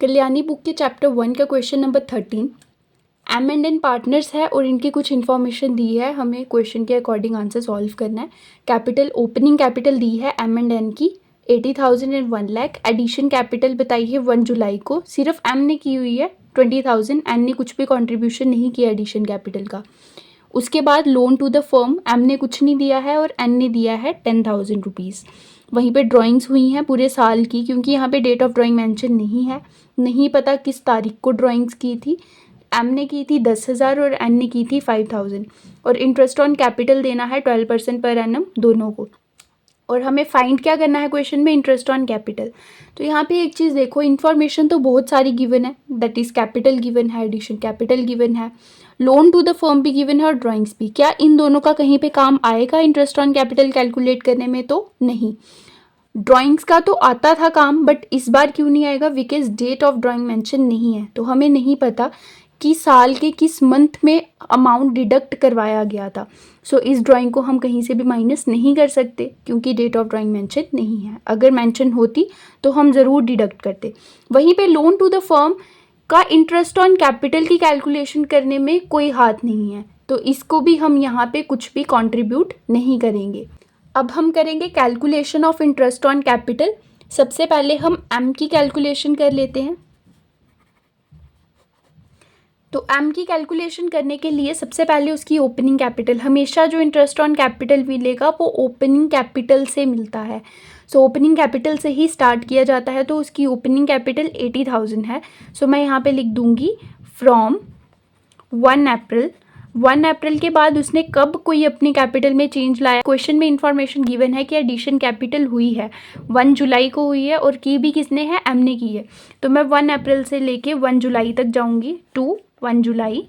Kalyani book के chapter 1 का question number 13 M&N partners है और इनकी कुछ इन्फॉर्मेशन दी है, हमें क्वेश्चन के अकॉर्डिंग आंसर सॉल्व करना है। कैपिटल ओपनिंग कैपिटल दी है M&N की 80,000 एंड 1 लाख। एडिशन कैपिटल बताई है 1 जुलाई को, सिर्फ M ने की हुई है 20,000, N ने कुछ भी कॉन्ट्रीब्यूशन नहीं किया एडिशन कैपिटल का। उसके बाद loan to the firm M ने कुछ नहीं दिया है और N ने दिया है 10,000 रुपीज़। वहीं पे ड्राइंग्स हुई हैं पूरे साल की, क्योंकि यहाँ पे डेट ऑफ ड्राइंग मेंशन नहीं है, नहीं पता किस तारीख को ड्राइंग्स की थी। M ने की थी 10,000 और N ने की थी 5,000। और इंटरेस्ट ऑन कैपिटल देना है 12% पर एनम दोनों को। और हमें फाइंड क्या करना है क्वेश्चन में, इंटरेस्ट ऑन कैपिटल। तो यहाँ पे एक चीज़ देखो, इन्फॉर्मेशन तो बहुत सारी गिवन है, दैट इज़ कैपिटल गिवन है, एडिशन कैपिटल गिवन है, लोन टू द फर्म भी गिवन है और ड्राइंग्स भी। क्या इन दोनों का कहीं पे काम आएगा इंटरेस्ट ऑन कैपिटल कैलकुलेट करने में? तो नहीं। ड्राइंग्स का तो आता था काम, बट इस बार क्यों नहीं आएगा? Because date of drawing mention नहीं है, तो हमें नहीं पता कि साल के किस मंथ में अमाउंट डिडक्ट करवाया गया था। सो इस ड्राइंग को हम कहीं से भी माइनस नहीं कर सकते, क्योंकि डेट ऑफ ड्राइंग मेंशन नहीं है। अगर मेंशन होती तो हम ज़रूर डिडक्ट करते। वहीं पे लोन टू द फर्म का इंटरेस्ट ऑन कैपिटल की कैलकुलेशन करने में कोई हाथ नहीं है, तो इसको भी हम यहाँ पे कुछ भी कंट्रीब्यूट नहीं करेंगे। अब हम करेंगे calculation of interest on capital. सबसे पहले हम M की कैलकुलेशन कर लेते हैं। तो M की कैलकुलेशन करने के लिए सबसे पहले उसकी ओपनिंग कैपिटल, हमेशा जो इंटरेस्ट ऑन कैपिटल मिलेगा वो ओपनिंग कैपिटल से मिलता है। सो ओपनिंग कैपिटल से ही स्टार्ट किया जाता है, तो उसकी ओपनिंग कैपिटल 80,000 है। सो मैं यहाँ पे लिख दूँगी फ्रॉम 1 अप्रैल। 1 अप्रैल के बाद उसने कब कोई अपनी कैपिटल में चेंज लाया? क्वेश्चन में इंफॉर्मेशन गिवन है कि एडिशन कैपिटल हुई है 1 जुलाई को हुई है, और की भी किसने है? M ने की है। तो मैं 1 अप्रैल से लेके 1 जुलाई तक जाऊंगी, टू 1 जुलाई।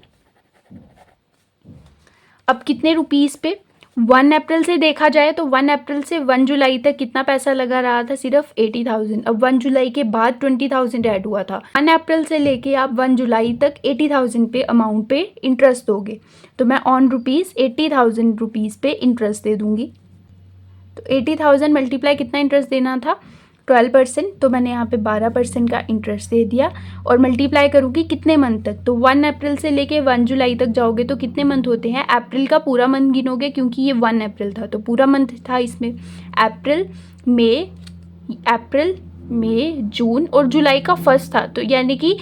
अब कितने रुपीज़ पे? 1 अप्रैल से देखा जाए तो 1 अप्रैल से 1 जुलाई तक कितना पैसा लगा रहा था? सिर्फ 80,000। अब 1 जुलाई के बाद 20,000 ऐड हुआ था। 1 अप्रैल से लेके आप 1 जुलाई तक 80,000 पे अमाउंट पे इंटरेस्ट दोगे, तो मैं ऑन रुपीज़ 80,000 रुपीज़ पे इंटरेस्ट दे दूंगी। तो 80,000 मल्टीप्लाई कितना इंटरेस्ट देना था? 12%, तो मैंने यहाँ पे 12% का इंटरेस्ट दे दिया। और मल्टीप्लाई करूँगी कितने मंथ तक? तो 1 अप्रैल से लेके 1 जुलाई तक जाओगे तो कितने मंथ होते हैं? अप्रैल का पूरा मंथ गिनोगे, क्योंकि ये 1 अप्रैल था तो पूरा मंथ था इसमें। अप्रैल, मई, जून और जुलाई का फर्स्ट था, तो यानी कि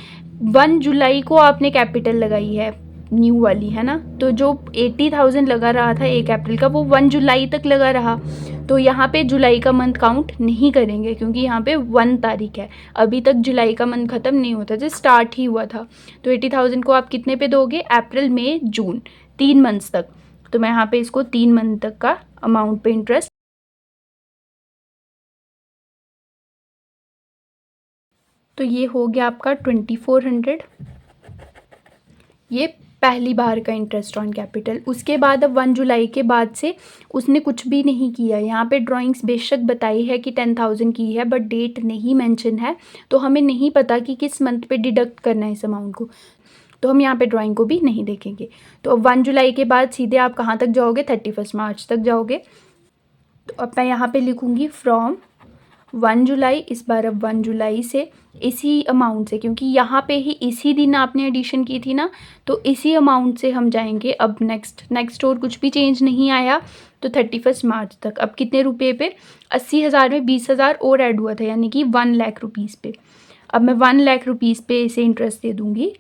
1 जुलाई को आपने कैपिटल लगाई है न्यू वाली, है ना। तो जो 80,000 लगा रहा था 1 अप्रैल का, वो 1 जुलाई तक लगा रहा। तो यहाँ पे जुलाई का मंथ काउंट नहीं करेंगे, क्योंकि यहाँ पे 1 तारीख है, अभी तक जुलाई का मंथ ख़त्म नहीं होता, जो स्टार्ट ही हुआ था। तो 80,000 को आप कितने पे दोगे? अप्रैल, मई, जून, 3 मंथ्स तक। तो मैं यहाँ पे इसको 3 मंथ तक का अमाउंट पे इंटरेस्ट। तो ये हो गया आपका 2400। ये पहली बार का इंटरेस्ट ऑन कैपिटल। उसके बाद अब 1 जुलाई के बाद से उसने कुछ भी नहीं किया। यहाँ पे ड्राइंग्स बेशक बताई है कि 10,000 की है, बट डेट नहीं मेंशन है, तो हमें नहीं पता कि किस मंथ पे डिडक्ट करना है इस अमाउंट को, तो हम यहाँ पे ड्राइंग को भी नहीं देखेंगे। तो अब 1 जुलाई के बाद सीधे आप कहाँ तक जाओगे? 31 मार्च तक जाओगे। तो अब मैं यहाँ पे लिखूँगी फ्रॉम 1 जुलाई। इस बार अब 1 जुलाई से इसी अमाउंट से, क्योंकि यहाँ पे ही इसी दिन आपने एडिशन की थी ना, तो इसी अमाउंट से हम जाएंगे अब नेक्स्ट और कुछ भी चेंज नहीं आया, तो 31 मार्च तक। अब कितने रुपए पे? 80,000 में 20,000 और ऐड हुआ था, यानी कि 1 लाख रुपीज़ पे। अब मैं 1 लाख रुपीज़ पे इसे इंटरेस्ट दे दूँगी।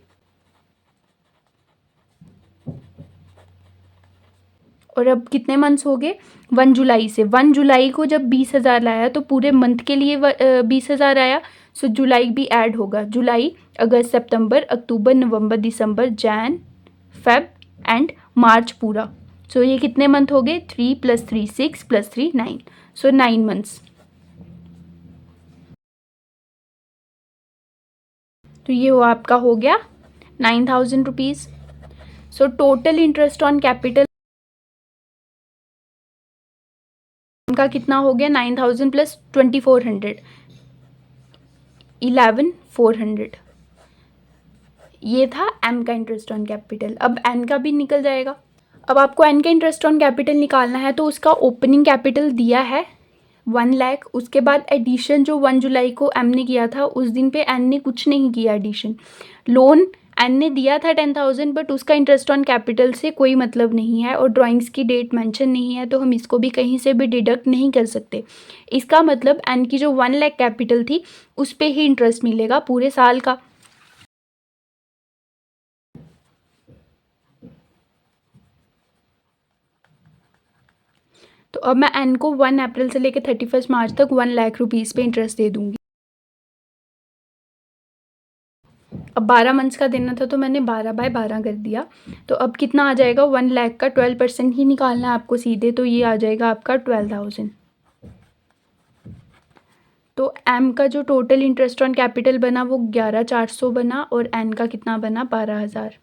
और अब कितने मंथ्स हो गए? 1 जुलाई से। 1 जुलाई को जब 20,000 लाया तो पूरे मंथ के लिए 20,000 आया। सो जुलाई भी ऐड होगा। जुलाई, अगस्त, सितंबर, अक्टूबर, नवंबर, दिसंबर, जैन, फेब एंड मार्च पूरा। सो ये कितने मंथ हो गए? 3 + 3 6 + 3 9। सो 9 मंथ्स। तो ये आपका हो गया 9,000 rupees. So total interest on capital का कितना हो गया? 9,000 + 2,400, 11,400। ये था M का इंटरेस्ट ऑन कैपिटल। अब N का भी निकल जाएगा। अब आपको N का इंटरेस्ट ऑन कैपिटल निकालना है, तो उसका ओपनिंग कैपिटल दिया है 1 लाख। उसके बाद एडिशन जो 1 जुलाई को एम ने किया था, उस दिन पे एन ने कुछ नहीं किया एडिशन। लोन एन ने दिया था 10,000, बट उसका इंटरेस्ट ऑन कैपिटल से कोई मतलब नहीं है और ड्राइंग्स की डेट मेंशन नहीं है, तो हम इसको भी कहीं से भी डिडक्ट नहीं कर सकते। इसका मतलब एन की जो 1 लाख कैपिटल थी उस पे ही इंटरेस्ट मिलेगा पूरे साल का। तो अब मैं एन को 1 अप्रैल से लेकर 31 मार्च तक 1 लाख रुपीज़ पे इंटरेस्ट दे दूंगी। अब 12 मंथ्स का देना था तो मैंने 12/12 कर दिया। तो अब कितना आ जाएगा, 1 लाख का 12% ही निकालना है आपको सीधे, तो ये आ जाएगा आपका 12,000। तो एम का जो टोटल इंटरेस्ट ऑन कैपिटल बना वो 11,400 बना और एन का कितना बना, 12,000।